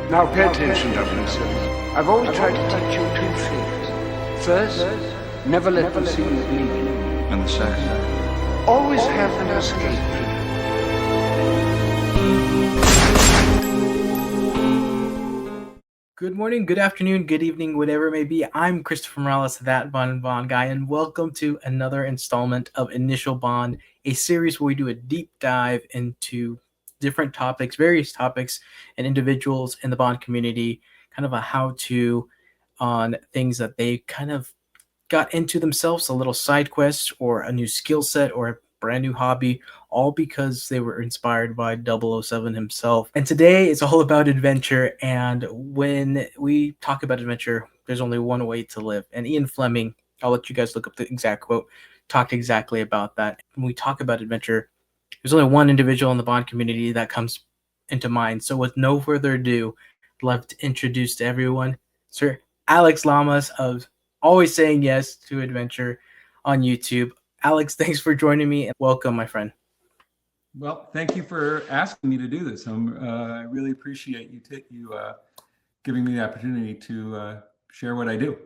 Now pay attention, 007. I've always tried to teach you two things. First, never let them see you bleed. And the second? Always have them escape. Good morning, good afternoon, good evening, whatever it may be. I'm Christopher Morales, that Bond guy, and welcome to another installment of Initial Bond, a series where we do a deep dive into different topics, various topics, and individuals in the Bond community, kind of a how-to on things that they kind of got into themselves, a little side quest or a new skill set or a brand new hobby, all because they were inspired by 007 himself. And today is all about adventure. And when we talk about adventure, there's only one way to live. And Ian Fleming, I'll let you guys look up the exact quote, talked exactly about that. When we talk about adventure, there's only one individual in the Bond community that comes into mind. So with no further ado, I'd love to introduce to everyone Sir Alex Lamas of Always Saying Yes to Adventure on YouTube. Alex, thanks for joining me and welcome, my friend. Well, thank you for asking me to do this. I really appreciate you giving me the opportunity to share what I do.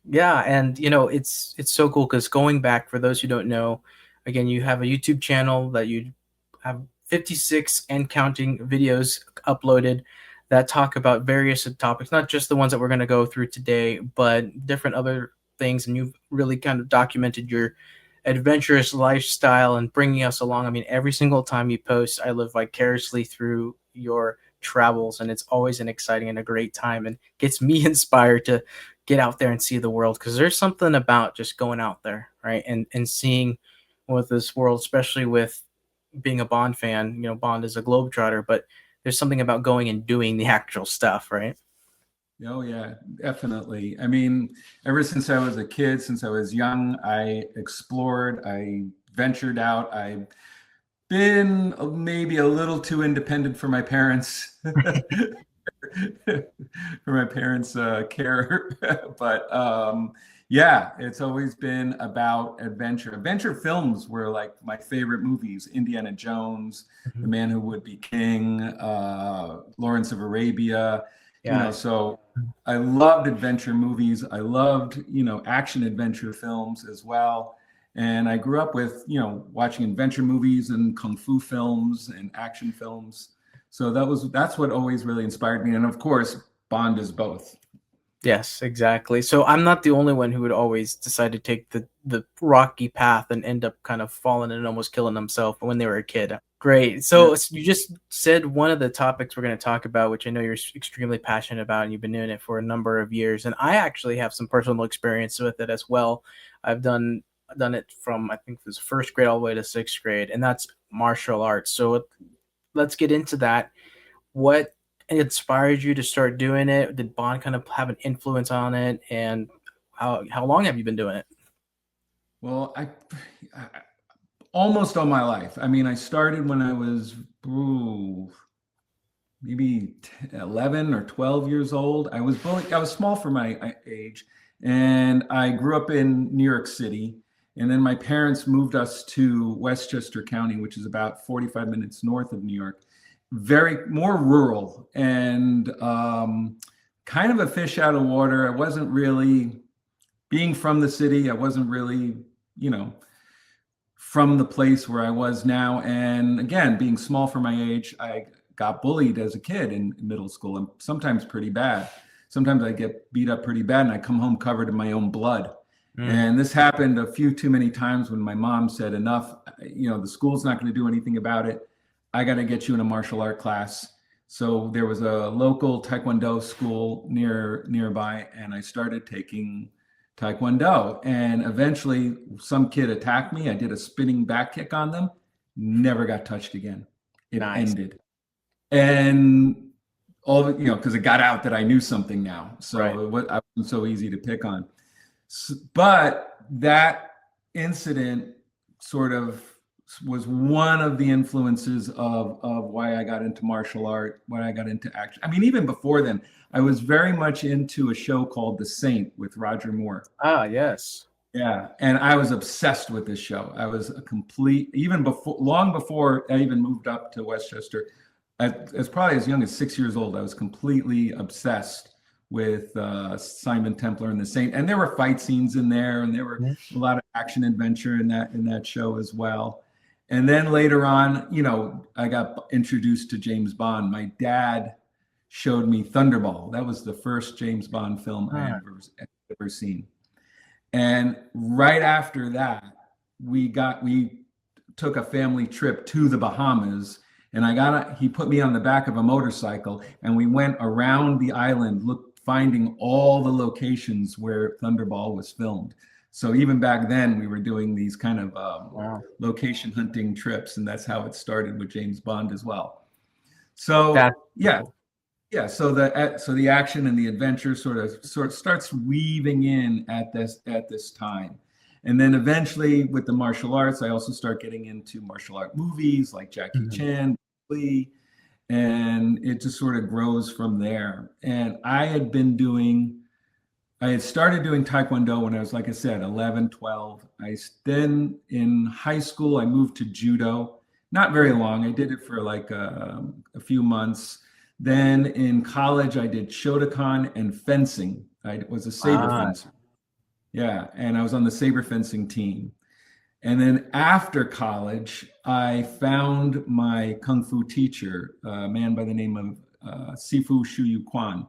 Yeah, and it's so cool because going back, for those who don't know, again, you have a YouTube channel that you have 56 and counting videos uploaded that talk about various topics, not just the ones that we're going to go through today, but different other things. And you've really kind of documented your adventurous lifestyle and bringing us along. I mean, every single time you post, I live vicariously through your travels, and it's always an exciting and a great time and gets me inspired to get out there and see the world, because there's something about just going out there, right, and seeing what this world, especially with being a Bond fan. Bond is a globetrotter, but there's something about going and doing the actual stuff, right? Oh, yeah, definitely. I mean, ever since I was a kid, since I was young, I explored, I ventured out. I've been maybe a little too independent for my parents, care. But yeah, it's always been about adventure. Adventure films were like my favorite movies: Indiana Jones, The Man Who Would Be King, Lawrence of Arabia. Yeah. So I loved adventure movies. I loved, action adventure films as well. And I grew up with, watching adventure movies and kung fu films and action films. So that's what always really inspired me. And of course, Bond is both. Yes, exactly. So I'm not the only one who would always decide to take the rocky path and end up kind of falling and almost killing themselves when they were a kid. Great. So you just said one of the topics we're going to talk about, which I know you're extremely passionate about, and you've been doing it for a number of years. And I actually have some personal experience with it as well. I've done it from, I think it was first grade all the way to sixth grade, and that's martial arts. So let's get into that. What inspired you to start doing it? Did Bond kind of have an influence on it? And how long have you been doing it? Well, I almost all my life. I mean, I started when I was maybe 11 or 12 years old. I was small for my age, and I grew up in New York City. And then my parents moved us to Westchester County, which is about 45 minutes north of New York. More rural and kind of a fish out of water. I wasn't really, being from the city, I wasn't really, from the place where I was now. And again, being small for my age, I got bullied as a kid in middle school, and sometimes pretty bad. Sometimes I get beat up pretty bad, and I come home covered in my own blood. And this happened a few too many times when my mom said, enough, the school's not going to do anything about it. I got to get you in a martial art class. So there was a local Taekwondo school nearby, and I started taking Taekwondo. And eventually some kid attacked me. I did a spinning back kick on them, never got touched again. It ended. And all because it got out that I knew something now. So I wasn't so easy to pick on. But that incident sort of was one of the influences of why I got into martial art, why I got into action. I mean, even before then, I was very much into a show called The Saint with Roger Moore. Ah, yes. Yeah, and I was obsessed with this show. I was long before I even moved up to Westchester, as probably as young as 6 years old, I was completely obsessed with Simon Templar and the Saint, and there were fight scenes in there, and there were a lot of action adventure in that show as well. And then later on, I got introduced to James Bond. My dad showed me Thunderball. That was the first James Bond film I ever seen. And right after that, we took a family trip to the Bahamas, and he put me on the back of a motorcycle, and we went around the island finding all the locations where Thunderball was filmed. So even back then, we were doing these kind of location hunting trips, and that's how it started with James Bond as well. So yeah. So the action and the adventure sort of starts weaving in at this time, and then eventually with the martial arts, I also start getting into martial art movies like Jackie Chan, Lee, and it just sort of grows from there. And I had started doing Taekwondo when I was, like I said, 11, 12. Then in high school, I moved to Judo. Not very long. I did it for like a few months. Then in college, I did Shotokan and fencing. I was a saber fencer. Yeah, and I was on the saber fencing team. And then after college, I found my Kung Fu teacher, a man by the name of Sifu Shuyu Kwan.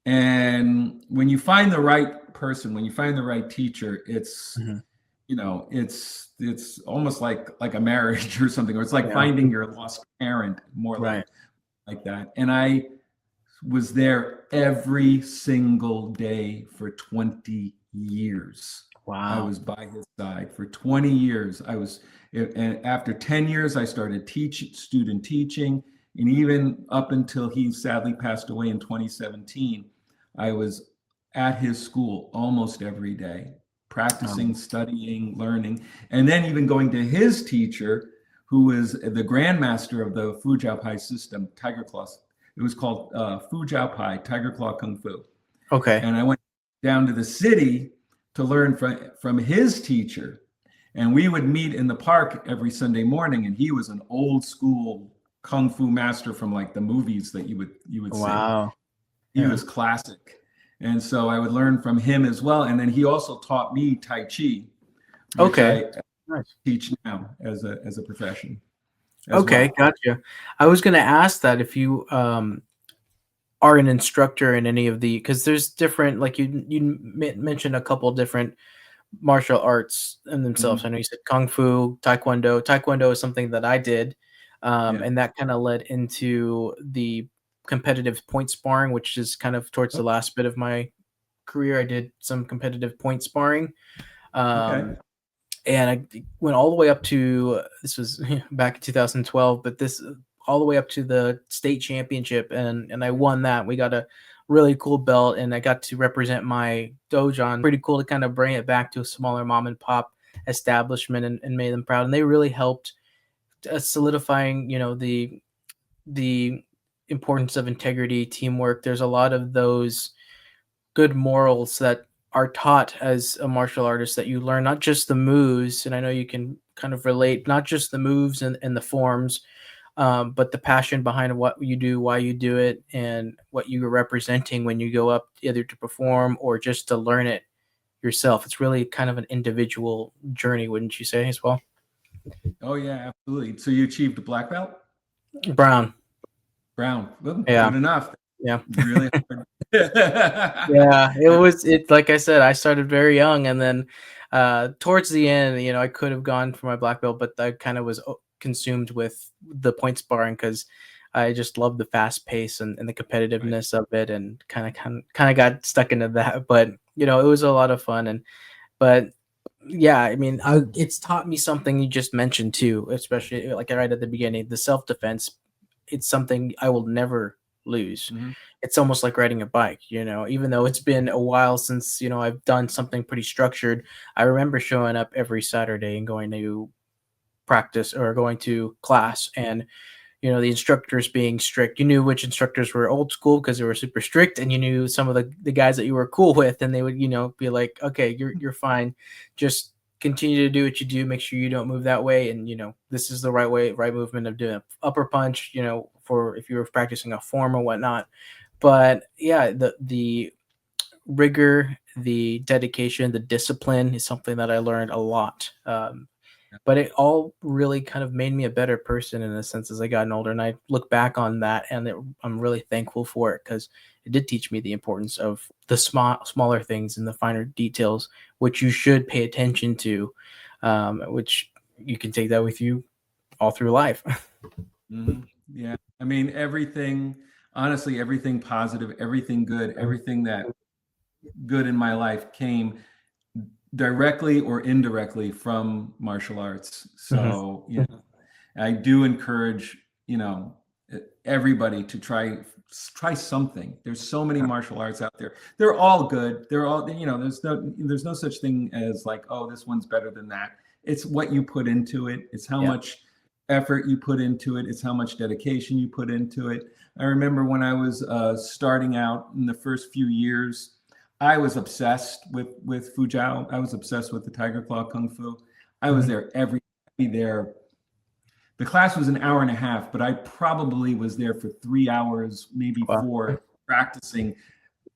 And when you find the right person, when you find the right teacher, it's it's almost like a marriage or something, or it's like finding your lost parent, more like that. And I was there every single day for 20 years. Wow. I was by his side for 20 years. And after 10 years, I started student teaching. And even up until he sadly passed away in 2017, I was at his school almost every day, practicing, studying, learning, and then even going to his teacher, who was the grandmaster of the Fu Jiao Pai system, Tiger Claw. It was called Fu Jiao Pai, Tiger Claw Kung Fu. Okay. And I went down to the city to learn from his teacher. And we would meet in the park every Sunday morning, and he was an old school Kung Fu master from like the movies that you would see. Wow. He was classic. And so I would learn from him as well. And then he also taught me Tai Chi. Okay. I teach now as a profession. Okay, gotcha. I was going to ask that if you are an instructor in any of because there's different, like you mentioned a couple different martial arts in themselves. I know you said Kung Fu, Taekwondo. Taekwondo is something that I did, and that kind of led into the competitive point sparring, which is kind of towards the last bit of my career. I did some competitive point sparring. And I went all the way up to, this was back in 2012, but all the way up to the state championship, and I won that. We got a really cool belt, and I got to represent my dojo. Pretty cool to kind of bring it back to a smaller mom and pop establishment and made them proud. And they really helped solidifying, the importance of integrity, teamwork. There's a lot of those good morals that are taught as a martial artist that you learn, not just the moves. And I know you can kind of relate, not just the moves and the forms, but the passion behind what you do, why you do it, and what you are representing when you go up either to perform or just to learn it yourself. It's really kind of an individual journey, wouldn't you say as well? Oh yeah, absolutely. So you achieved a black belt? Brown. Well, good enough. Yeah. Really hard. Yeah, it like I said, I started very young, and then towards the end, I could have gone for my black belt, but I kind of was consumed with the point sparring because I just love the fast pace and the competitiveness of it, and kind of got stuck into that. But it was a lot of fun, but yeah, I mean, it's taught me something you just mentioned too, especially like right at the beginning, the self-defense. It's something I will never lose. It's almost like riding a bike, even though it's been a while since I've done something pretty structured. I remember showing up every Saturday and going to practice or going to class, and the instructors being strict. You knew which instructors were old school because they were super strict, and you knew some of the guys that you were cool with, and they would be like, okay, you're fine, just continue to do what you do, make sure you don't move that way, and this is the right movement of doing upper punch, for if you were practicing a form or whatnot. But yeah, the rigor, the dedication, the discipline is something that I learned a lot. But it all really kind of made me a better person in a sense as I gotten older. And I look back on that, and I'm really thankful for it because it did teach me the importance of the smaller things and the finer details, which you should pay attention to, which you can take that with you all through life. Mm-hmm. Yeah. I mean, honestly, everything positive, everything good, everything that good in my life came directly or indirectly from martial arts. So, you know, I do encourage, you know, everybody to try something. There's so many martial arts out there. They're all good. They're all, you know, there's no such thing as like, oh, this one's better than that. It's what you put into it. It's how much effort you put into it. It's how much dedication you put into it. I remember when I was starting out in the first few years, I was obsessed with Fujao. I was obsessed with the Tiger Claw Kung Fu. I was there every day there. The class was an hour and a half, but I probably was there for 3 hours, maybe 4, practicing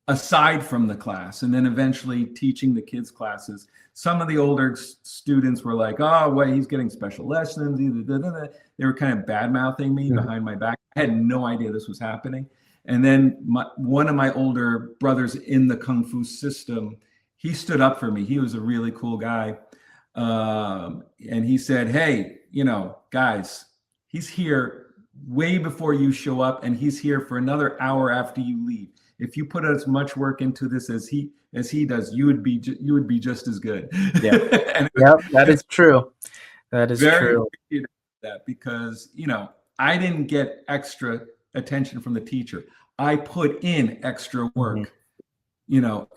aside from the class, and then eventually teaching the kids classes. Some of the older students were like, oh, well, he's getting special lessons. They were kind of bad-mouthing me behind my back. I had no idea this was happening. And then one of my older brothers in the Kung Fu system, he stood up for me. He was a really cool guy. And he said, hey, you know, guys, he's here way before you show up, and he's here for another hour after you leave. If you put as much work into this as he does, you would be just as good. Yeah. That is true. That is true. That because, you know, I didn't get extra attention from the teacher. I put in extra work, you know,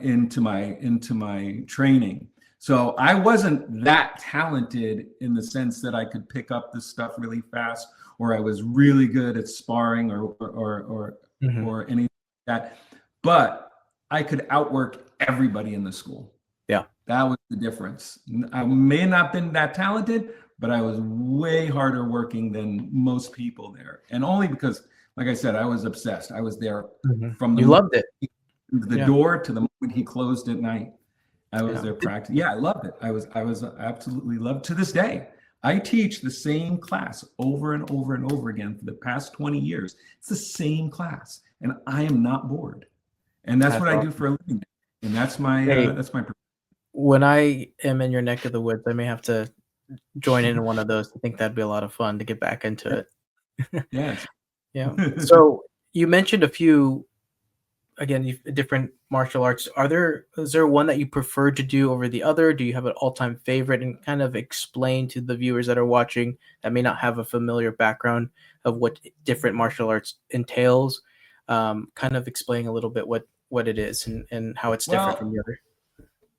into my training. So I wasn't that talented in the sense that I could pick up this stuff really fast, or I was really good at sparring or anything like that. But I could outwork everybody in the school. Yeah. That was the difference. I may not have been that talented, but I was way harder working than most people there. And only because, like I said, I was obsessed. I was there from the loved it. The door to the moment he closed at night. I was there practicing. Yeah, I loved it. I was absolutely loved. To this day, I teach the same class over and over and over again for the past 20 years. It's the same class, and I am not bored. And that's what I do for a living. And that's my when I am in your neck of the woods, I may have to join in one of those. I think that'd be a lot of fun to get back into it. Yes. Yeah. So you mentioned a few, again, different martial arts. Is there one that you prefer to do over the other? Do you have an all-time favorite? And kind of explain to the viewers that are watching that may not have a familiar background of what different martial arts entails. Kind of explain a little bit what it is and how it's different from the other.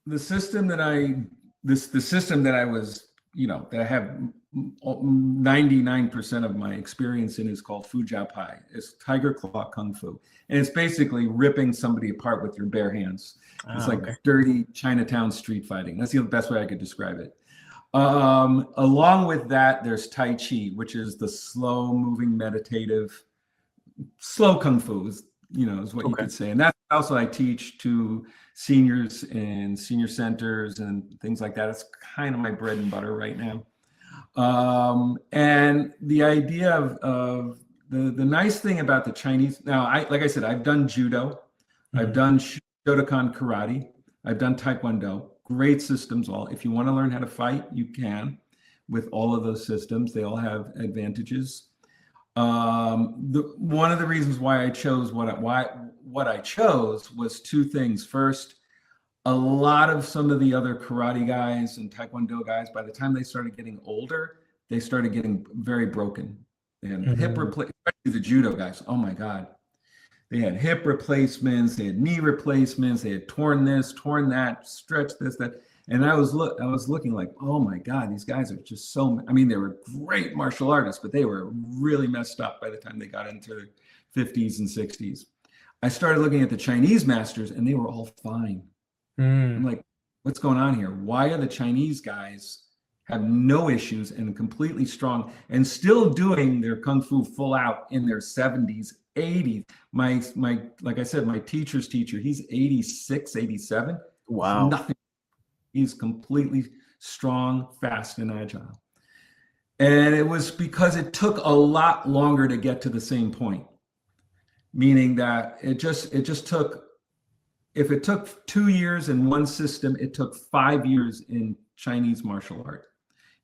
The system that I was, you know, that I have 99% of my experience in is called Fujao Pai. It's Tiger Claw Kung Fu. And it's basically ripping somebody apart with your bare hands. It's like dirty Chinatown street fighting. That's the best way I could describe it. Along with that, there's Tai Chi, which is the slow moving, meditative, slow Kung Fu, is what you could say. And that's also I teach to seniors and senior centers and things like that. It's kind of my bread and butter right now. And the idea of the nice thing about the Chinese, now, like I said, I've done judo, I've done Shotokan karate, I've done Taekwondo, great systems all. If you want to learn how to fight, you can with all of those systems. They all have advantages. One of the reasons why I chose what I chose was two things. First, a lot of some of the other karate guys and Taekwondo guys, by the time they started getting older, they started getting very broken. They had hip replacements, especially the judo guys. Oh my God. They had hip replacements, they had knee replacements, they had torn this, torn that, stretched this, that. And I was looking like, oh my God, these guys are just so, I mean, they were great martial artists, but they were really messed up by the time they got into their 50s and 60s. I started looking at the Chinese masters and they were all fine. I'm like, what's going on here? Why are the Chinese guys have no issues and completely strong and still doing their Kung Fu full out in their 70s, 80s. My like I said, my teacher's teacher, he's 86, 87. Wow. Nothing. He's completely strong, fast, and agile. And it was because it took a lot longer to get to the same point. Meaning that it just took, if it took 2 years in one system, it took 5 years in Chinese martial art.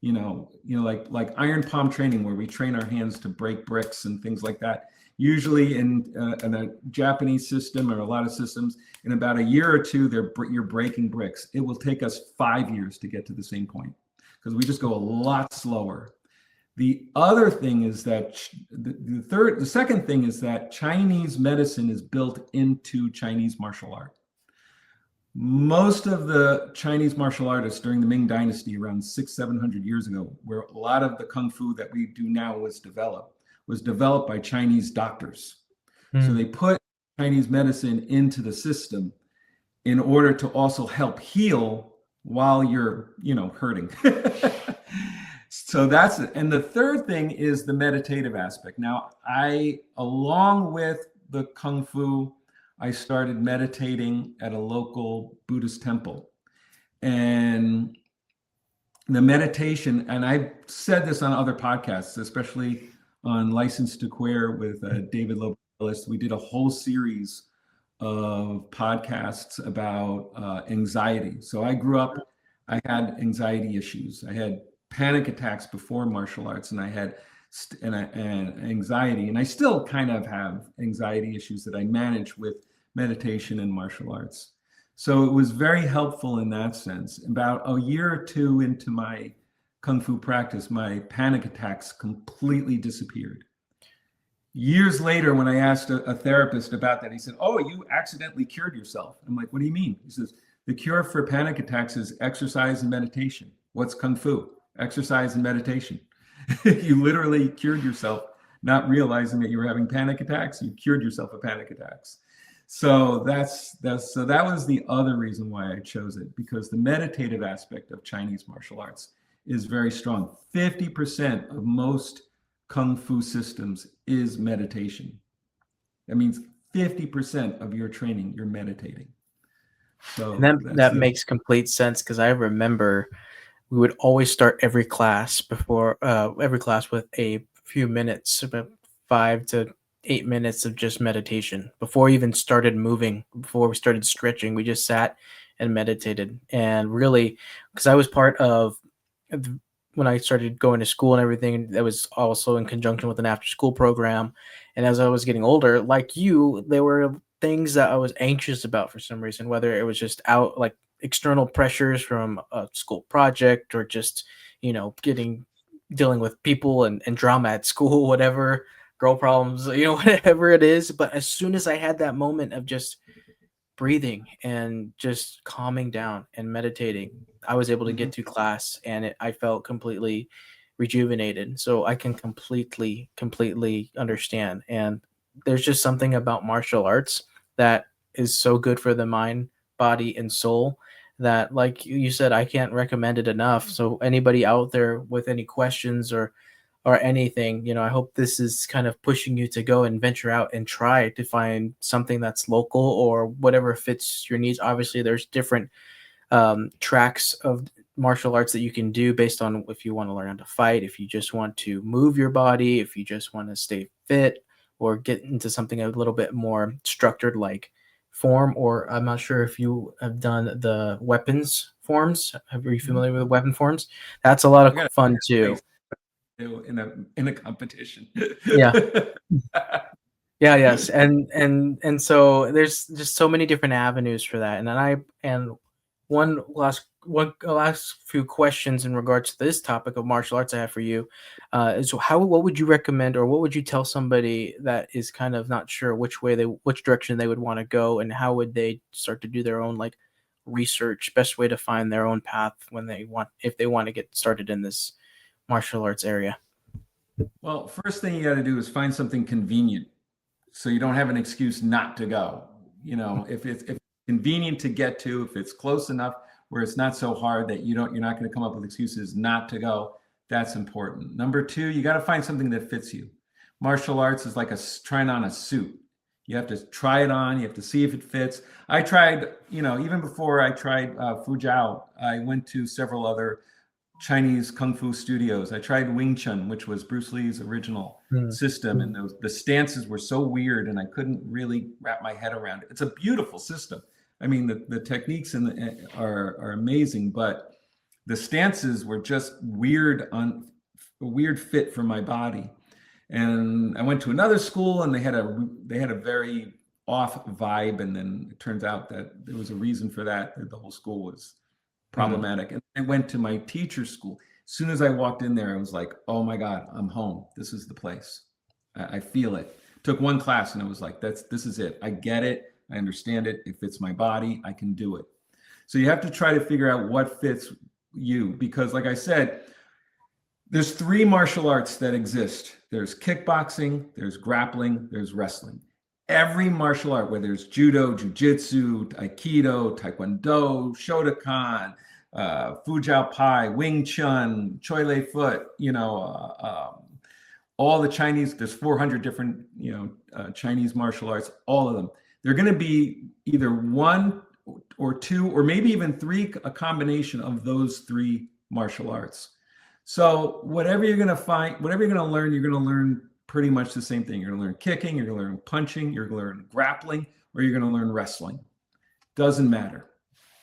Like iron palm training, where we train our hands to break bricks and things like that. Usually in a Japanese system or a lot of systems, in about a year or two, you're breaking bricks. It will take us 5 years to get to the same point because we just go a lot slower. The other thing is that the second thing is that Chinese medicine is built into Chinese martial art. Most of the Chinese martial artists during the Ming Dynasty, around 600-700 years ago, where a lot of the Kung Fu that we do now was developed by Chinese doctors. So they put Chinese medicine into the system in order to also help heal while you're, hurting. So that's it. And the third thing is the meditative aspect. Now, along with the Kung Fu, I started meditating at a local Buddhist temple. And the meditation, and I've said this on other podcasts, especially on License to Queer with David Lobelis, we did a whole series of podcasts about anxiety. So I grew up, I had anxiety issues. I had panic attacks before martial arts, and I had anxiety, and I still kind of have anxiety issues that I manage with meditation and martial arts. So it was very helpful in that sense. About a year or two into my Kung Fu practice, my panic attacks completely disappeared. Years later, when I asked a therapist about that, he said, "Oh, you accidentally cured yourself." I'm like, "What do you mean?" He says, "The cure for panic attacks is exercise and meditation." What's Kung Fu? Exercise and meditation. You literally cured yourself, not realizing that you were having panic attacks. You cured yourself of panic attacks. So that was the other reason why I chose it, because the meditative aspect of Chinese martial arts is very strong. 50% of most Kung Fu systems is meditation. That means 50% of your training, you're meditating. So that makes complete sense, because I remember we would always start every class with a few minutes, about 5 to 8 minutes of just meditation before we even started moving, before we started stretching. We just sat and meditated. And really, because I was part of, when I started going to school and everything, that was also in conjunction with an after school program. And as I was getting older, like you, there were things that I was anxious about for some reason, whether it was just out like external pressures from a school project, or just, dealing with people and drama at school, whatever, girl problems, whatever it is. But as soon as I had that moment of just breathing and just calming down and meditating, I was able to get to class, and I felt completely rejuvenated. So I can completely understand. And there's just something about martial arts that is so good for the mind, body, and soul, that, like you said, I can't recommend it enough. So anybody out there with any questions or anything, I hope this is kind of pushing you to go and venture out and try to find something that's local or whatever fits your needs. Obviously, there's different tracks of martial arts that you can do based on if you want to learn how to fight, if you just want to move your body, if you just want to stay fit, or get into something a little bit more structured like form. Or I'm not sure if you have done the weapons forms. Are you familiar with the weapon forms? That's a lot of fun too. In a competition. Yeah. Yes. And so there's just so many different avenues for that. And one last few questions in regards to this topic of martial arts I have for you is what would you recommend, or what would you tell somebody that is kind of not sure which direction they would want to go, and how would they start to do their own research, best way to find their own path if they want to get started in this martial arts area? Well, first thing you got to do is find something convenient, so you don't have an excuse not to go. If it's convenient to get to, if it's close enough, where it's not so hard that you're not going to come up with excuses not to go. That's important. Number two, you got to find something that fits you. Martial arts is like trying on a suit. You have to try it on. You have to see if it fits. I tried, even before I tried Fujao, I went to several other Chinese Kung Fu studios. I tried Wing Chun, which was Bruce Lee's original system. And the stances were so weird and I couldn't really wrap my head around it. It's a beautiful system. I mean, the techniques are amazing, but the stances were just weird, a weird fit for my body. And I went to another school and they had a very off vibe. And then it turns out that there was a reason for that. The whole school was problematic. And I went to my teacher's school. As soon as I walked in there, I was like, oh my God, I'm home. This is the place. I feel it. Took one class and I was like, this is it. I get it. I understand it. It fits my body. I can do it. So you have to try to figure out what fits you, because like I said, there's 3 martial arts that exist. There's kickboxing, there's grappling, there's wrestling. Every martial art, whether it's judo, jujitsu, aikido, taekwondo, shotokan, Fujao Pai, Wing Chun, Choi Lei Foot, all the Chinese, there's 400 different, Chinese martial arts, all of them. They're going to be either 1 or 2, or maybe even 3, a combination of those 3 martial arts. So whatever you're going to find, whatever you're going to learn, you're going to learn pretty much the same thing. You're going to learn kicking, you're going to learn punching, you're going to learn grappling, or you're going to learn wrestling. Doesn't matter.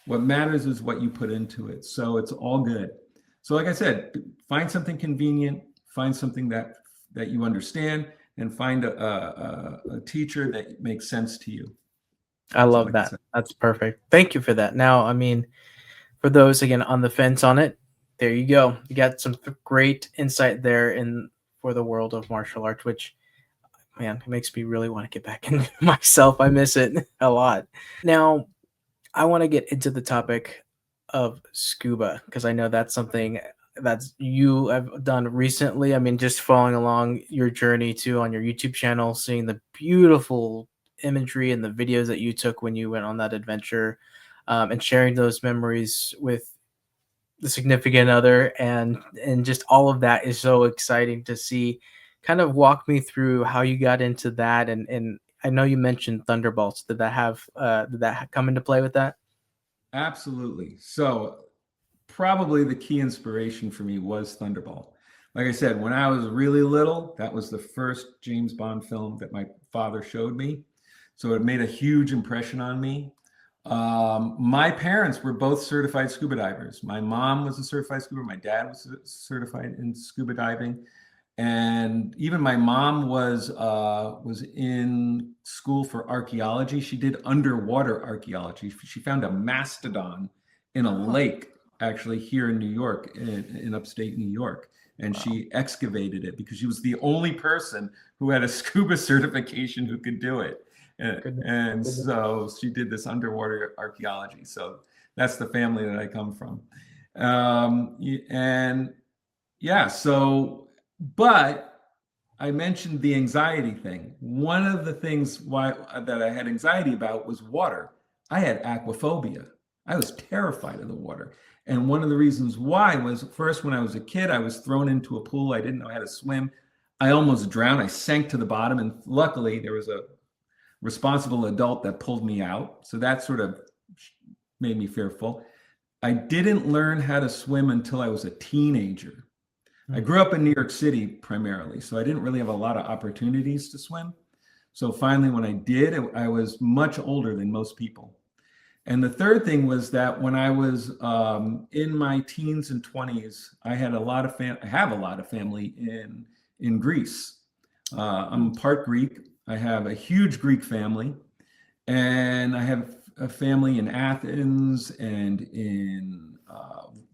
What matters is what you put into it. So it's all good. So like I said, find something convenient, find something that you understand, and find a teacher that makes sense to you. I love that. That's perfect. Thank you for that. Now, I mean, for those, again, on the fence on it, there you go. You got some great insight there for the world of martial arts, which, man, it makes me really want to get back into myself. I miss it a lot. Now, I want to get into the topic of scuba, because I know that's something that you have done recently. I mean, just following along your journey too on your YouTube channel, seeing the beautiful imagery and the videos that you took when you went on that adventure, and sharing those memories with the significant other, and just all of that is so exciting to see. Kind of walk me through how you got into that, and I know you mentioned Thunderbolts. Did that come into play with that? Absolutely. So probably the key inspiration for me was Thunderball. Like I said, when I was really little, that was the first James Bond film that my father showed me. So it made a huge impression on me. My parents were both certified scuba divers. My mom was a certified scuba. My dad was certified in scuba diving. And even my mom was in school for archaeology. She did underwater archaeology. She found a mastodon in a lake, actually here in New York, in upstate New York. And she excavated it because she was the only person who had a scuba certification who could do it. And so she did this underwater archaeology. So that's the family that I come from. But I mentioned the anxiety thing. One of the things that I had anxiety about was water. I had aquaphobia. I was terrified of the water. And one of the reasons why was, first, when I was a kid, I was thrown into a pool. I didn't know how to swim. I almost drowned. I sank to the bottom. And luckily, there was a responsible adult that pulled me out. So that sort of made me fearful. I didn't learn how to swim until I was a teenager. I grew up in New York City primarily, so I didn't really have a lot of opportunities to swim. So finally, when I did, I was much older than most people. And the third thing was that when I was in my teens and 20s, I have a lot of family in Greece. I'm part Greek. I have a huge Greek family, and I have a family in Athens and in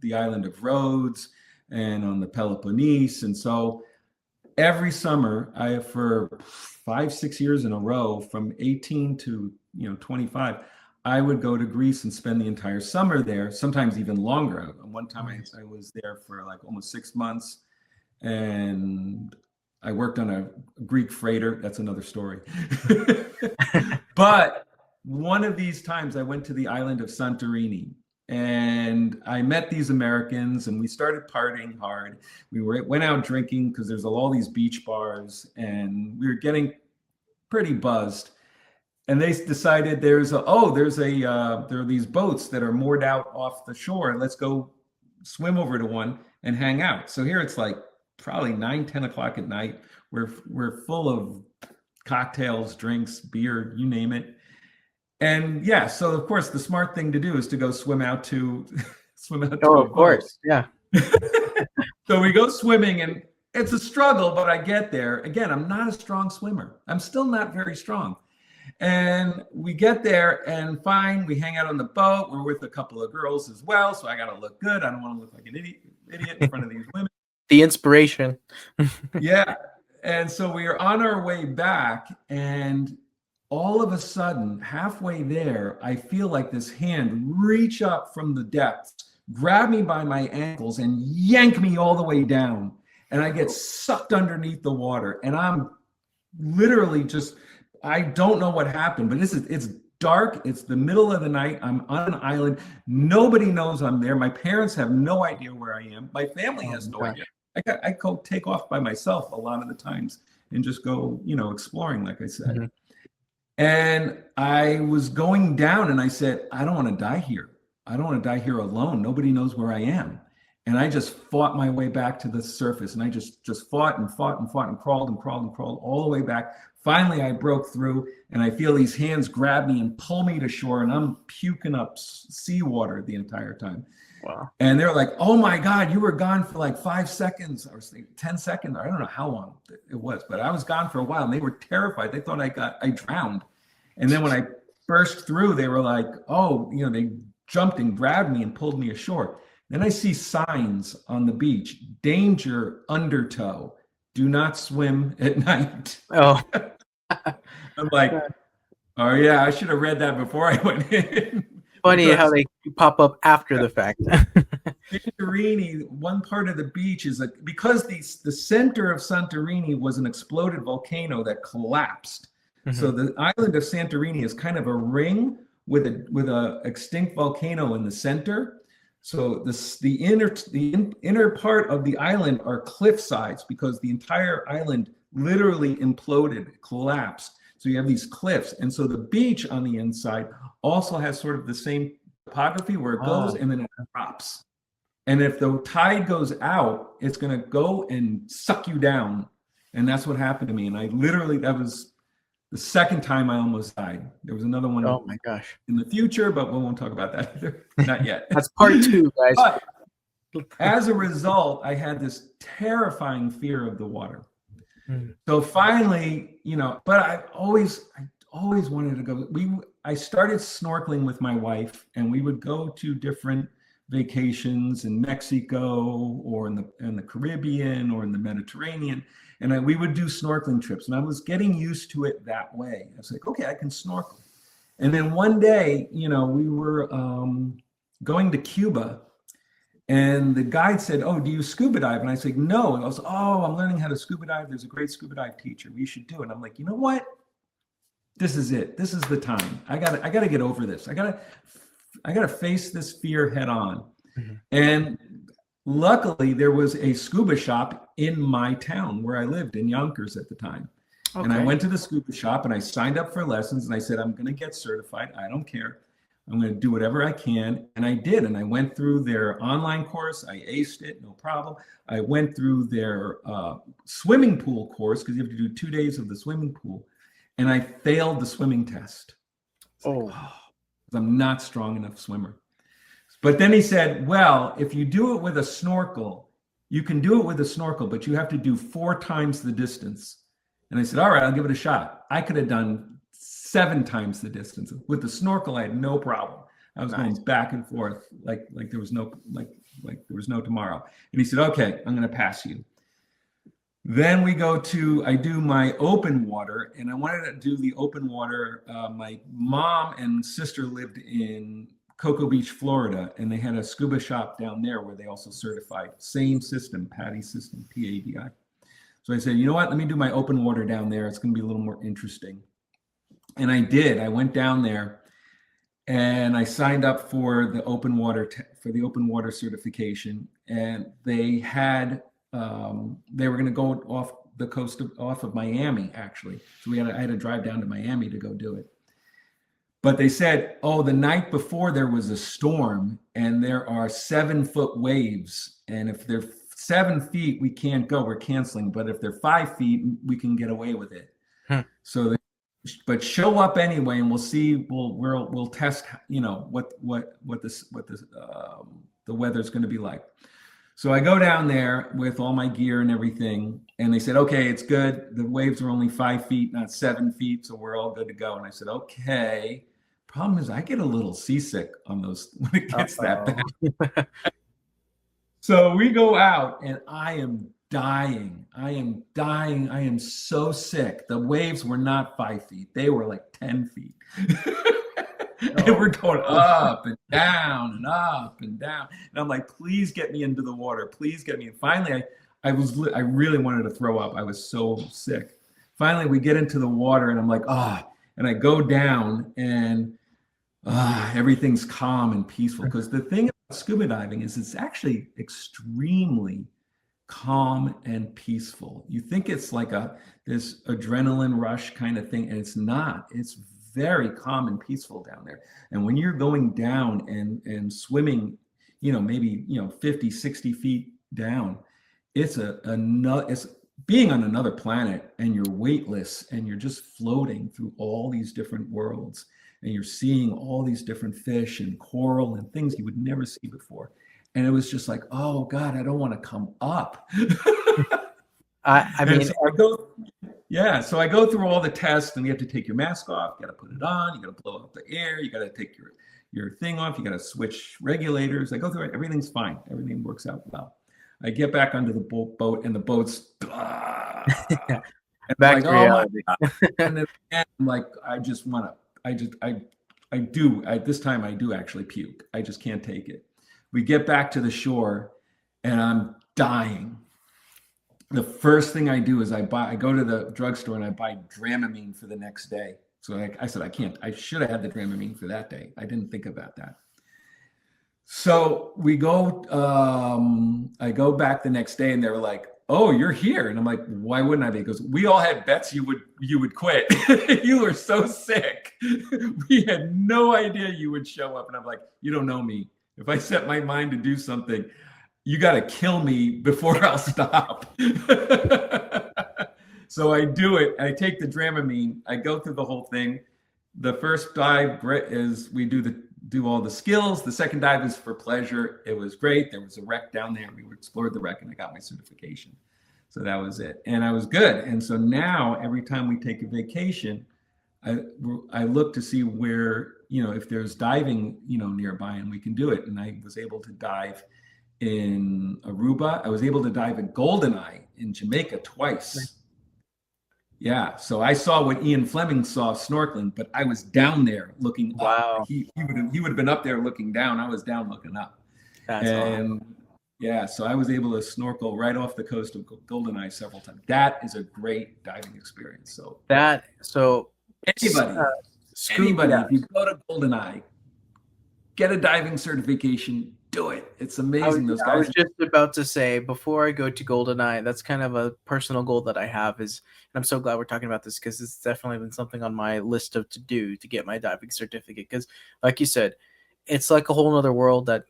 the island of Rhodes and on the Peloponnese. And so every summer, for 5-6 years in a row, from 18 to 25, I would go to Greece and spend the entire summer there, sometimes even longer. One time I was there for like almost 6 months, and I worked on a Greek freighter. That's another story. But one of these times I went to the island of Santorini, and I met these Americans, and we started partying hard. Went out drinking because there's all these beach bars, and we were getting pretty buzzed. And they decided there are these boats that are moored out off the shore. Let's go swim over to one and hang out. So here it's like probably 9, 10 o'clock at night. We're full of cocktails, drinks, beer, you name it. And yeah, so of course the smart thing to do is to go swim out to Oh, of course. Yeah. So we go swimming, and it's a struggle, but I get there. Again, I'm not a strong swimmer. I'm still not very strong. And we get there, and fine, we hang out on the boat. We're with a couple of girls as well, so I got to look good. I don't want to look like an idiot in front of these women. The inspiration. Yeah. And so we are on our way back, and all of a sudden, halfway there, I feel like this hand reach up from the depths, grab me by my ankles, and yank me all the way down. And I get sucked underneath the water. And I'm literally just, I don't know what happened, but it's dark. It's the middle of the night. I'm on an island. Nobody knows I'm there. My parents have no idea where I am. My family has no idea. I go take off by myself a lot of the times and just go, exploring, like I said. Mm-hmm. And I was going down, and I said, I don't want to die here. I don't want to die here alone. Nobody knows where I am. And I just fought my way back to the surface, and I just fought and fought and fought and crawled and crawled and crawled all the way back. Finally, I broke through, and I feel these hands grab me and pull me to shore, and I'm puking up seawater the entire time. Wow. And they're like, oh my God, you were gone for like 5 seconds or 10 seconds. I don't know how long it was, but I was gone for a while, and they were terrified. They thought I drowned. And then when I burst through, they were like, oh, they jumped and grabbed me and pulled me ashore. Then I see signs on the beach: danger, undertow, do not swim at night. Oh. I'm like, oh yeah, I should have read that before I went in. Funny how they pop up after the fact. Santorini, one part of the beach is because the center of Santorini was an exploded volcano that collapsed. Mm-hmm. So the island of Santorini is kind of a ring with a extinct volcano in the center. So the inner part of the island are cliff sides, because the entire island literally imploded, collapsed. So you have these cliffs, and so the beach on the inside also has sort of the same topography where it goes and then it drops. And if the tide goes out, it's going to go and suck you down. And that's what happened to me. And that was the second time I almost died. There was another one. Oh my gosh! In the future, but we won't talk about that either. Not yet. That's part 2, guys. But as a result, I had this terrifying fear of the water. So finally, but I always wanted to go. I started snorkeling with my wife, and we would go to different vacations in Mexico or in the Caribbean or in the Mediterranean. And we would do snorkeling trips, and I was getting used to it that way. I was like, okay, I can snorkel. And then one day, we were going to Cuba, and the guide said, oh, do you scuba dive? And I said, no. And I was, oh, I'm learning how to scuba dive. There's a great scuba dive teacher. We should do it. And I'm like, you know what? This is it. This is the time. I gotta get over this. I gotta face this fear head on. Mm-hmm. And luckily, there was a scuba shop in my town where I lived, in Yonkers at the time. Okay. And I went to the scuba shop, and I signed up for lessons, and I said, I'm going to get certified. I don't care. I'm going to do whatever I can. And I did. And I went through their online course. I aced it, no problem. I went through their swimming pool course, because you have to do 2 days of the swimming pool. And I failed the swimming test. I'm not strong enough swimmer. But then he said, well, if you do it with a snorkel, you can do it with a snorkel, but you have to do 4 times the distance. And I said, all right, I'll give it a shot. I could have done 7 times the distance. With the snorkel, I had no problem. I was going back and forth like there was no tomorrow. And he said, okay, I'm going to pass you. Then I do my open water, and I wanted to do the open water. My mom and sister lived in Cocoa Beach, Florida, and they had a scuba shop down there where they also certified. Same system, PADI system, PADI. So I said, you know what? Let me do my open water down there. It's going to be a little more interesting. And I did. I went down there, and I signed up for the open water certification, and they had they were going to go off the coast off of Miami, actually. So I had to drive down to Miami to go do it. But they said, oh, the night before there was a storm and there are 7-foot waves. And if they're 7 feet, we can't go, we're canceling. But if they're 5 feet, we can get away with it. So, but show up anyway, and we'll see. We'll test, what the weather's going to be like. So I go down there with all my gear and everything, and they said, okay, it's good. The waves are only 5 feet, not 7 feet, so we're all good to go. And I said, okay. Problem is, I get a little seasick on those when it gets that bad. So we go out, and I am dying. I am so sick. The waves were not 5 feet. They were like 10 feet. And we're going up and down and up and down. And I'm like, please get me into the water. Please get me. And finally, I really wanted to throw up. I was so sick. Finally, we get into the water, and I'm like, and I go down, and everything's calm and peaceful. Because the thing about scuba diving is it's actually extremely calm and peaceful. You think it's like this adrenaline rush kind of thing, and it's not. It's very calm and peaceful down there. And when you're going down and swimming, maybe 50, 60 feet down, it's it's being on another planet, and you're weightless, and you're just floating through all these different worlds, and you're seeing all these different fish and coral and things you would never see before. And it was just like, oh God, I don't want to come up. I mean, so I go through all the tests, and you have to take your mask off, you got to put it on, you got to blow out the air, you got to take your thing off, you got to switch regulators. I go through it, everything's fine, everything works out well. I get back onto the boat, and the boat's back to reality. And then I'm like, this time I do actually puke. I just can't take it. We get back to the shore, and I'm dying. The first thing I do is I go to the drugstore, and I buy Dramamine for the next day. So I said, I should have had the Dramamine for that day. I didn't think about that. So we go, I go back the next day, and they were like, oh, you're here. And I'm like, why wouldn't I be? Because we all had bets you would quit. You were so sick. We had no idea you would show up. And I'm like, you don't know me. If I set my mind to do something, you got to kill me before I'll stop. So I do it. I take the Dramamine. I go through the whole thing. The first dive is we do all the skills. The second dive is for pleasure. It was great. There was a wreck down there. We explored the wreck, and I got my certification. So that was it. And I was good. And so now every time we take a vacation, I look to see where, if there's diving, nearby, and we can do it. And I was able to dive in Aruba. I was able to dive at Goldeneye in Jamaica twice. Right. Yeah, so I saw what Ian Fleming saw snorkeling, but I was down there looking wow. up. He would have been up there looking down. I was down looking up. That's awesome. Yeah, so I was able to snorkel right off the coast of Goldeneye several times. That is a great diving experience. So anybody, if you go to Goldeneye, get a diving certification. Do it. It's amazing. I was just about to say, before I go to Goldeneye, that's kind of a personal goal that I have and I'm so glad we're talking about this, because it's definitely been something on my list of to do to get my diving certificate. Because like you said, it's like a whole other world that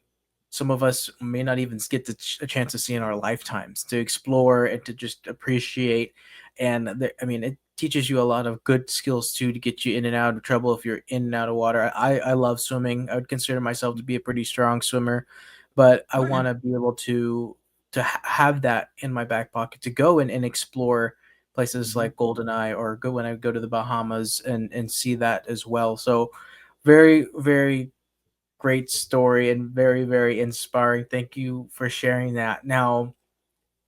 some of us may not even get a chance to see in our lifetimes, to explore and to just appreciate. And it teaches you a lot of good skills too, to get you in and out of trouble if you're in and out of water. I love swimming. I would consider myself to be a pretty strong swimmer, but I want to be able to have that in my back pocket to go and explore places like Goldeneye, or go when I go to the Bahamas and see that as well. So very, very great story, and very, very inspiring. Thank you for sharing that. Now,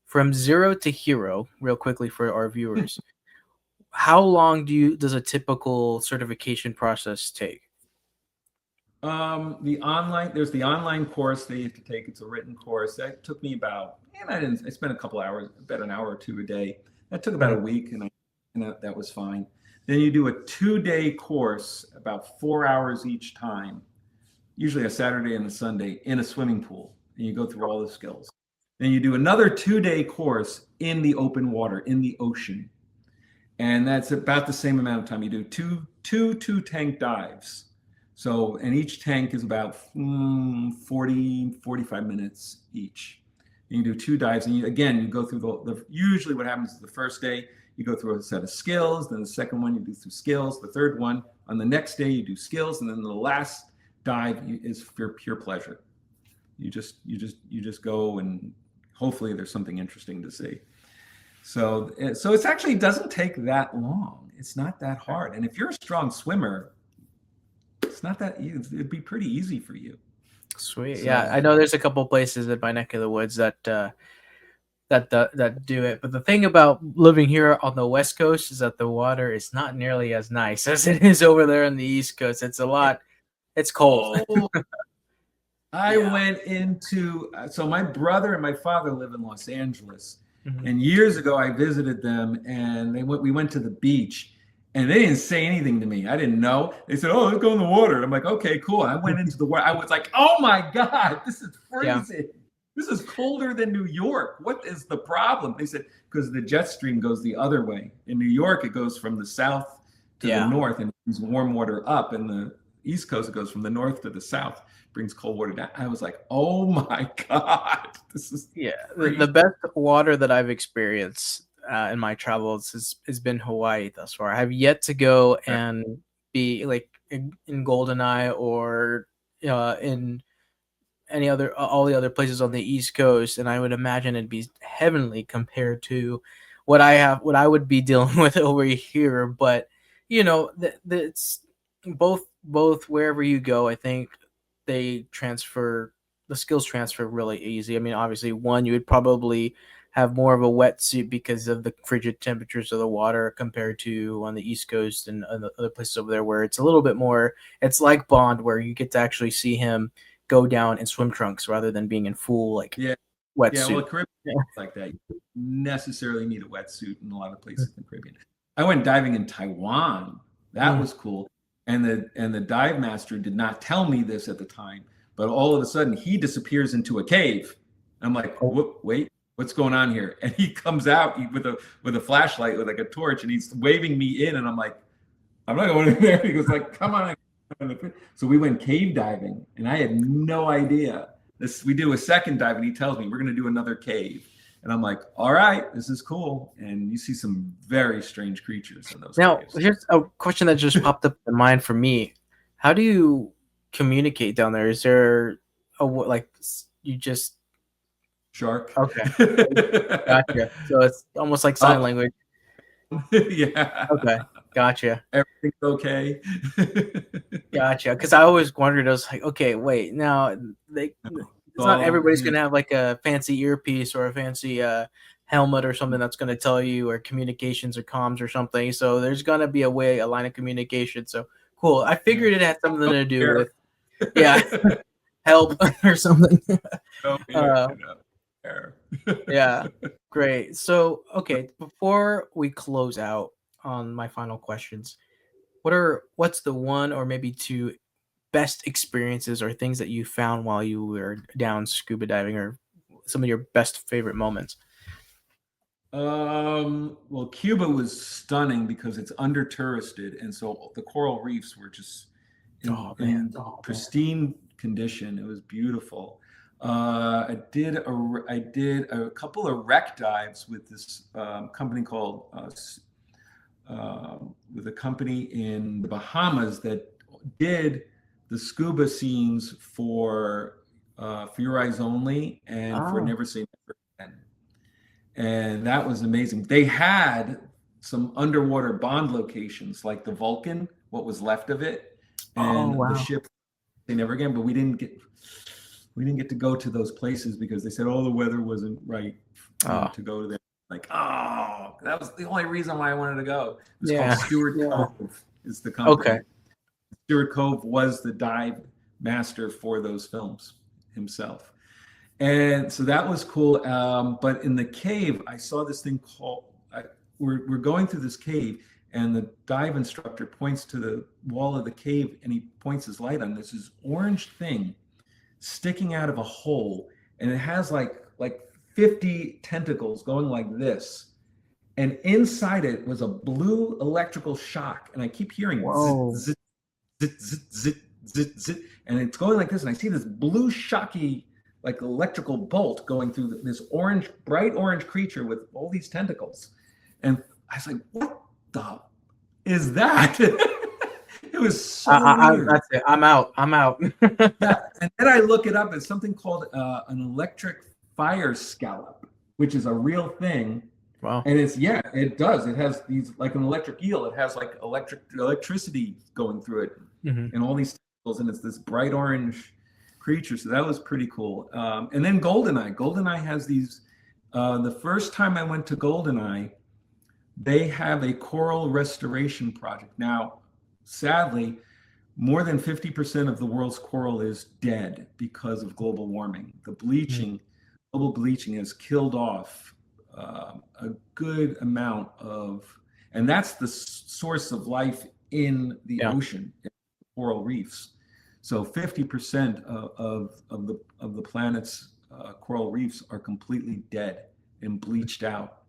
from zero to hero, real quickly for our viewers, how long does a typical certification process take? There's the online course that you have to take. It's a written course. That took me about, I spent a couple hours, about an hour or two a day. That took about a week, and that was fine. Then you do a 2-day course about 4 hours each time, usually a Saturday and a Sunday, in a swimming pool, and you go through all the skills. Then you do another 2-day course in the open water, in the ocean. And that's about the same amount of time. You do two tank dives. So, and each tank is about 45 minutes each. And you do 2 dives. And you go through usually what happens is the first day, you go through a set of skills. Then the second one, you do through skills. The third one, on the next day, you do skills. And then the last dive is for pure pleasure. You just go, and hopefully there's something interesting to see. So it's actually doesn't take that long. It's not that hard. And if you're a strong swimmer, it's not that easy. It'd be pretty easy for you. Sweet. So, yeah, I know there's a couple places in my neck of the woods that do it. But the thing about living here on the West Coast is that the water is not nearly as nice as it is over there on the East Coast. It's it's cold. I went into, so my brother and my father live in Los Angeles. Mm-hmm. And years ago, I visited them, and we went to the beach, and they didn't say anything to me. I didn't know. They said, "Oh, let's go in the water." And I'm like, "Okay, cool." I went into the water. I was like, "Oh my God, this is freezing. Yeah. This is colder than New York. What is the problem?" They said, because the jet stream goes the other way. In New York, it goes from the south to the north and brings warm water up. And the East Coast, it goes from the north to the south, brings cold water down. I was like, "Oh my God, this is the best water that I've experienced in my travels has been Hawaii thus far. I have yet to go and be like in Goldeneye or in any other all the other places on the East Coast, and I would imagine it'd be heavenly compared to what I would be dealing with over here. But it's both wherever you go, I think the skills transfer really easy. I mean, obviously, one, you would probably have more of a wetsuit because of the frigid temperatures of the water compared to on the East Coast and other places over there where it's a little bit more, it's like Bond, where you get to actually see him go down in swim trunks rather than being in full wetsuit. Yeah, well, Caribbean like that. You don't necessarily need a wetsuit in a lot of places in the Caribbean. I went diving in Taiwan. That was cool. And the dive master did not tell me this at the time, but all of a sudden he disappears into a cave. I'm like, wait, what's going on here? And he comes out with a flashlight, with like a torch, and he's waving me in. And I'm like, I'm not going in there. He goes like, come on. So we went cave diving, and I had no idea. We do a second dive, and he tells me we're going to do another cave. And I'm like, all right, this is cool. And you see some very strange creatures in those caves. Here's a question that just popped up in mind for me. How do you communicate down there? Is there you just shark? Okay, gotcha. So it's almost like sign language. Yeah. Okay, gotcha. Everything's okay. Gotcha. Because I always wondered, I was like, okay, wait, now it's not everybody's going to have like a fancy earpiece or a fancy helmet or something that's going to tell you, or communications or comms or something. So there's going to be a line of communication. So cool. I figured it had something to do with, help or something. Yeah, great. So, okay, before we close out on my final questions, what's the one or maybe two best experiences or things that you found while you were down scuba diving, or some of your best favorite moments? Well, Cuba was stunning because it's under touristed, and so the coral reefs were just in pristine condition. It was beautiful. I did a couple of wreck dives with this company called with a company in the Bahamas that did the scuba scenes for Your Eyes Only and for Never Say Never Again. And that was amazing. They had some underwater Bond locations like the Vulcan, what was left of it, and the ship Say Never Again, but we didn't get to go to those places because they said, the weather wasn't right to go to there. Like, that was the only reason why I wanted to go. It was called Stuart Cove is the company. Okay. Stuart Cove was the dive master for those films himself. And so that was cool. But in the cave, I saw this thing called, we're going through this cave, and the dive instructor points to the wall of the cave, and he points his light on this orange thing sticking out of a hole, and it has like 50 tentacles going like this, and inside it was a blue electrical shock, and I keep hearing zit, zit, zit, zit, zit, zit, and it's going like this, and I see this blue shocky like electrical bolt going through this bright orange creature with all these tentacles, and I was like, what the is that? It was so weird. That's it. I'm out. Yeah, and then I look it up. It's something called an electric fire scallop, which is a real thing. Wow. And it does. It has these, like an electric eel. It has like electricity going through it, and all these tentacles, and it's this bright orange creature. So that was pretty cool. And then Goldeneye. Goldeneye has these. The first time I went to Goldeneye, they have a coral restoration project. Now, sadly, more than 50% of the world's coral is dead because of global warming. The bleaching, global bleaching, has killed off a good amount of, and that's the source of life in the ocean, coral reefs. So 50% of the planet's coral reefs are completely dead and bleached out.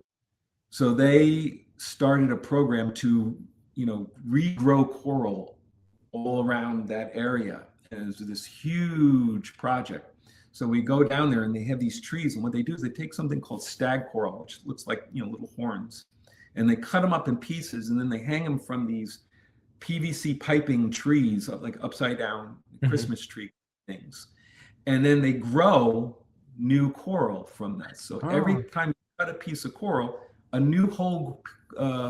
So they started a program to, regrow coral all around that area. And it was this huge project. So we go down there, and they have these trees, and what they do is they take something called stag coral, which looks like, little horns, and they cut them up in pieces, and then they hang them from these PVC piping trees, like upside down Christmas tree things. And then they grow new coral from that. So every time you cut a piece of coral, a new whole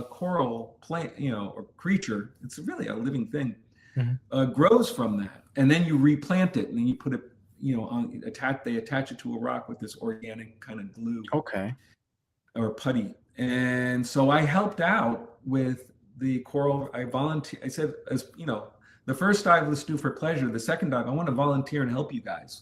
coral plant, or creature, it's really a living thing, grows from that. And then you replant it, and then you put it, they attach it to a rock with this organic kind of glue. Okay. Or putty. And so I helped out with the coral. I volunteered. I said, the first dive, let's do for pleasure. The second dive, I want to volunteer and help you guys,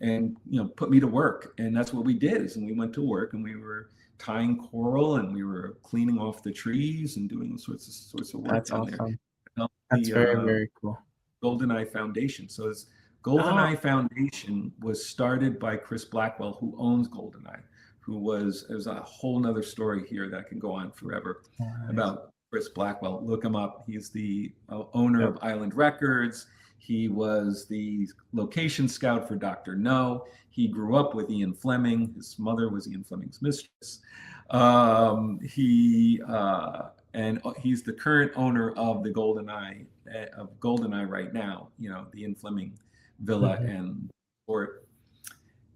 and put me to work. And that's what we did. And we went to work, and we were tying coral, and we were cleaning off the trees and doing all sorts of work. That's down awesome. There. That's very, very cool. Goldeneye Foundation. So it's Goldeneye Foundation was started by Chris Blackwell, who owns Goldeneye, there's a whole nother story here that can go on forever about Chris Blackwell. Look him up. He's the owner of Island Records. He was the location scout for Dr. No. He grew up with Ian Fleming. His mother was Ian Fleming's mistress. He's the current owner of the Goldeneye right now. The Ian Fleming Villa and Fort.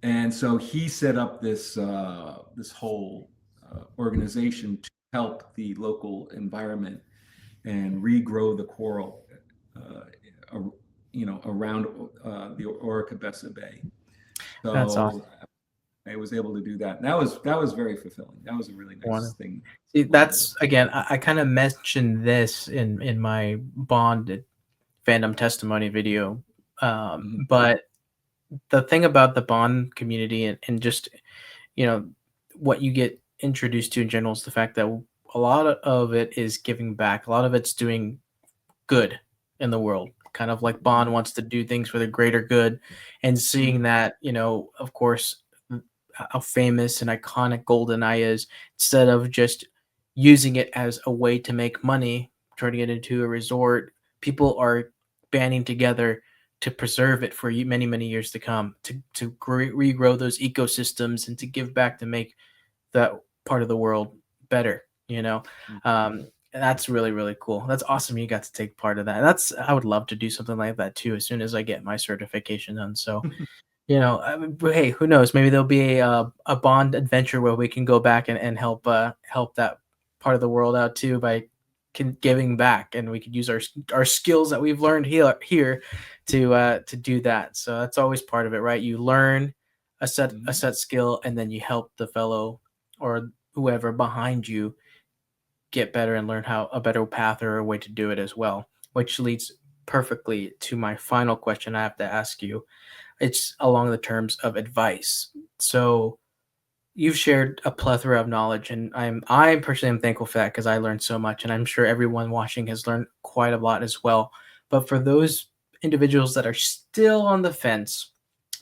And so he set up this whole organization to help the local environment and regrow the coral, around the Orcabessa Bay. So that's awesome. I was able to do that. And that was very fulfilling. That was a really nice thing. See, that's again, I kind of mentioned this in my Bond fandom testimony video, but the thing about the Bond community and just what you get introduced to in general is the fact that a lot of it is giving back. A lot of it's doing good in the world, kind of like Bond wants to do things for the greater good, and seeing that, of course, how famous and iconic Goldeneye is, instead of just using it as a way to make money, trying to get into a resort, people are banding together to preserve it for many, many years to come, to regrow those ecosystems and to give back to make that part of the world better, that's really, really cool. That's awesome. You got to take part of that. I would love to do something like that too, as soon as I get my certification done. So, hey, who knows? Maybe there'll be a Bond adventure where we can go back and help that part of the world out too by giving back, and we could use our skills that we've learned here to do that. So that's always part of it, right? You learn a set skill, and then you help the fellow or whoever behind you get better and learn a better path or a way to do it as well, which leads perfectly to my final question I have to ask you. It's along the terms of advice. So You've shared a plethora of knowledge, and I personally am thankful for that because I learned so much, and I'm sure everyone watching has learned quite a lot as well. But for those individuals that are still on the fence,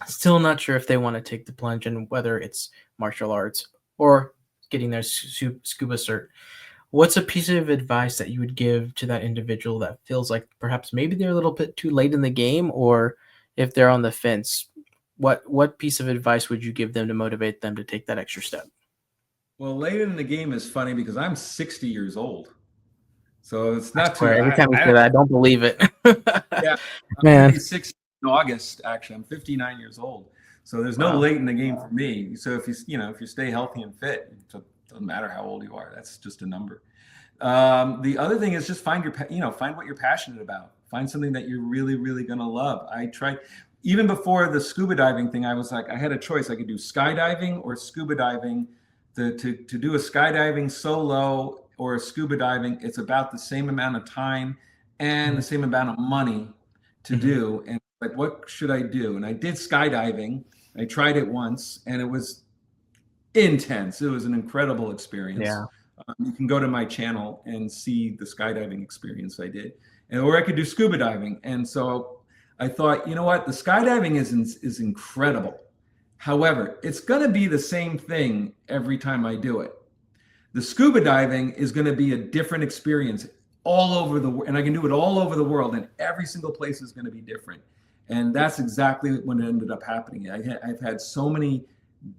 still not sure if they want to take the plunge, and whether it's martial arts or getting their scuba cert, what's a piece of advice that you would give to that individual that feels like perhaps maybe they're a little bit too late in the game, or if they're on the fence, what piece of advice would you give them to motivate them to take that extra step? Well, late in the game is funny because I'm 60 years old. So it's not too, Swear, every time you say that, I don't believe it. yeah, I'm going to Man, be 60 in August, actually. I'm 59 years old. So there's no wow. late in the game for me. So if if you stay healthy and fit, it doesn't matter how old you are. That's just a number. The other thing is just find find what you're passionate about. Find something that you're really, really going to love. I tried, even before the scuba diving thing, I was like, I had a choice. I could do skydiving or scuba diving. To do a skydiving solo or a scuba diving, it's about the same amount of time and the same amount of money to do. And like, what should I do? And I did skydiving. I tried it once, and it was intense. It was an incredible experience. Yeah. You can go to my channel and see the skydiving experience I did, or I could do scuba diving. And so I thought, you know what, the skydiving is incredible. However, it's going to be the same thing every time I do it. The scuba diving is going to be a different experience all over the world, and I can do it all over the world, and every single place is going to be different. And that's exactly what ended up happening. I've had so many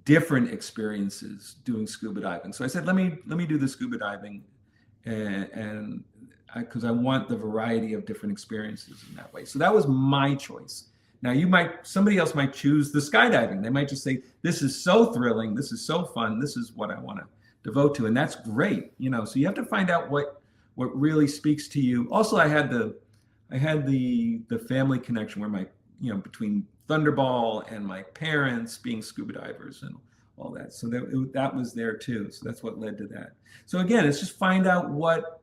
different experiences doing scuba diving. So I said, let me do the scuba diving, and because I want the variety of different experiences in that way. So that was my choice. Now somebody else might choose the skydiving. They might just say, this is so thrilling, this is so fun, this is what I want to devote to, and that's great. So you have to find out what really speaks to you. Also, I had the family connection where between Thunderball and my parents being scuba divers and all that. So that was there too. So that's what led to that. So again, it's just find out what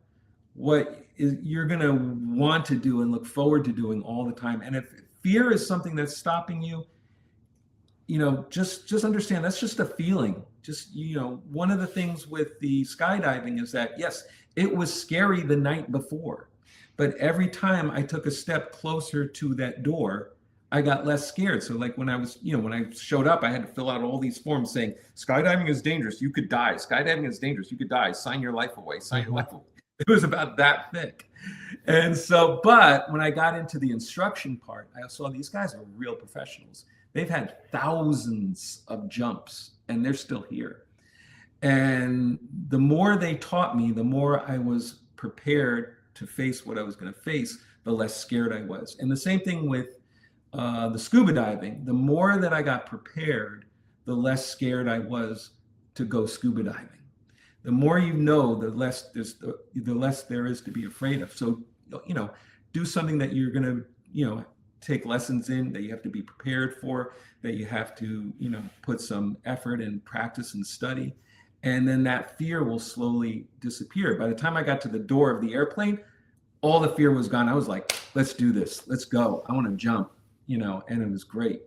you're going to want to do and look forward to doing all the time. And if fear is something that's stopping you, just understand that's just a feeling. Just, one of the things with the skydiving is that, yes, it was scary the night before, but every time I took a step closer to that door, I got less scared. So like when I showed up, I had to fill out all these forms saying, skydiving is dangerous, you could die. Skydiving is dangerous, you could die. Sign your life away, sign your life away. It was about that thick. And so, but when I got into the instruction part, I saw these guys are real professionals. They've had thousands of jumps and they're still here. And the more they taught me, the more I was prepared to face what I was going to face, the less scared I was. And the same thing with the scuba diving. The more that I got prepared, the less scared I was to go scuba diving. The more the less there is to be afraid of. So, do something that you're going to, take lessons in, that you have to be prepared for, that you have to, put some effort and practice and study. And then that fear will slowly disappear. By the time I got to the door of the airplane, all the fear was gone. I was like, let's do this. Let's go. I want to jump, and it was great.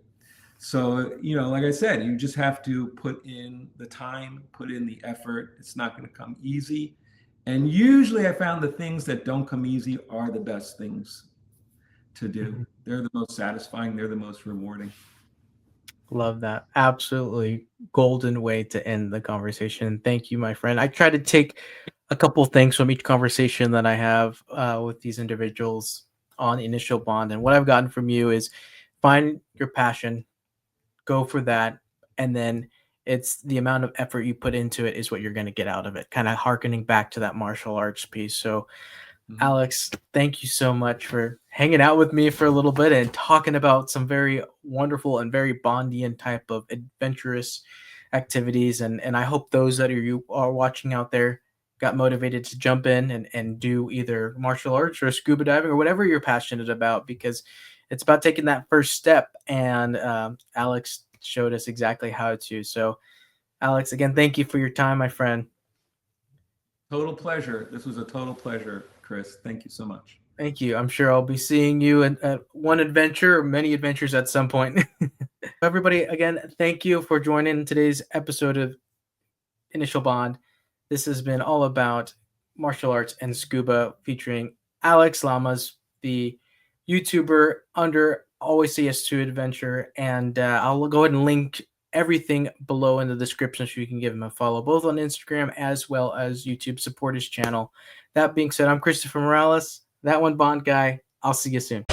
So, like I said, you just have to put in the time, put in the effort. It's not going to come easy. And usually I found the things that don't come easy are the best things to do. They're the most satisfying. They're the most rewarding. Love that. Absolutely golden way to end the conversation. Thank you, my friend. I try to take a couple things from each conversation that I have with these individuals on Initial Bond. And what I've gotten from you is find your passion, go for that, and then it's the amount of effort you put into it is what you're going to get out of it, kind of harkening back to that martial arts piece. So Alex, thank you so much for hanging out with me for a little bit and talking about some very wonderful and very Bondian type of adventurous activities. And I hope those that you are watching out there got motivated to jump in and do either martial arts or scuba diving or whatever you're passionate about, because it's about taking that first step. And Alex showed us exactly how to. So, Alex, again, thank you for your time, my friend. Total pleasure. This was a total pleasure, Chris. Thank you so much. Thank you. I'm sure I'll be seeing you at one adventure or many adventures at some point. Everybody, again, thank you for joining today's episode of Initial Bond. This has been all about martial arts and scuba, featuring Alex Lamas, the YouTuber under Always Say Yes to Adventure. And I'll go ahead and link everything below in the description so you can give him a follow, both on Instagram as well as YouTube. Support his channel. That being said, I'm Christopher Morales, that one Bond guy. I'll see you soon.